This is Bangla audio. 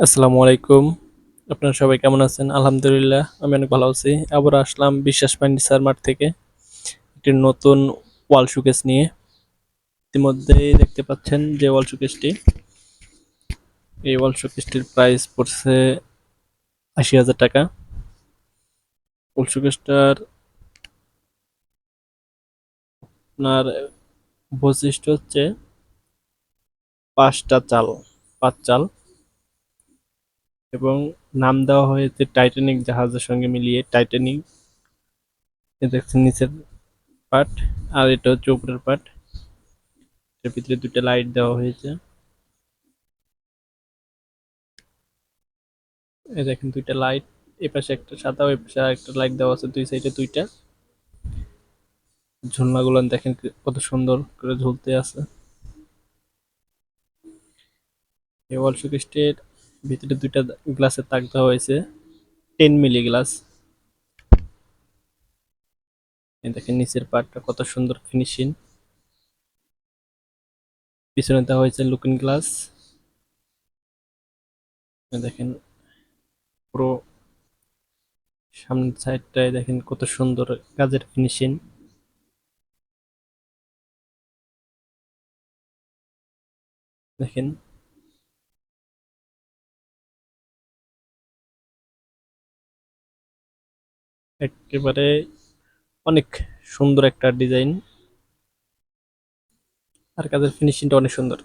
আসসালামু আলাইকুম। আপনারা সবাই কেমন আছেন? আলহামদুলিল্লাহ আমি অনেক ভালো আছি। আবার আসলাম বিশ্বাস ফার্নিচার মার্ট থেকে একটি নতুন ওয়াল শোকেস নিয়ে। ইতিমধ্যেই দেখতে পাচ্ছেন যে ওয়াল শোকেসটি, এই ওয়াল শোকেসটির প্রাইস পড়ছে ৮০,০০০ টাকা। ওয়াল শোকেসটার আপনার বৈশিষ্ট্য হচ্ছে পাঁচটা চাল, পাঁচ চাল, এবং নাম দেওয়া হয়েছে টাইটানিক জাহাজের সঙ্গে মিলিয়ে টাইটানিক। এ দেখছেন নিচের পার্ট, আর এটা হচ্ছে উপরের পার্ট। এর ভিতরে দুটো লাইট দেওয়া হয়েছে। এই দেখেন দুইটা লাইট, এই পাশে একটা সাদা, ওই পাশে একটা লাইট দেওয়া আছে, দুই সাইডে দুইটা। ঝুলনাগুলো দেখেন কত সুন্দর করে ঝুলতে আছে। এই ওয়াল শোকেসটির ভিতরে দুইটা গ্লাসের তাক দেওয়া হয়েছে, 10 মিলি গ্লাস। এই দেখেন নিচের পার্টটা কত সুন্দর ফিনিশিং। পিছনে দেওয়া হয়েছে লুকিং গ্লাস। দেখেন পুরো সামনের সাইডটায় দেখেন কত সুন্দর কাজের ফিনিশিং। দেখেন একেবারে অনেক সুন্দর একটা ডিজাইন, আর কাজের ফিনিশিংটা অনেক সুন্দর।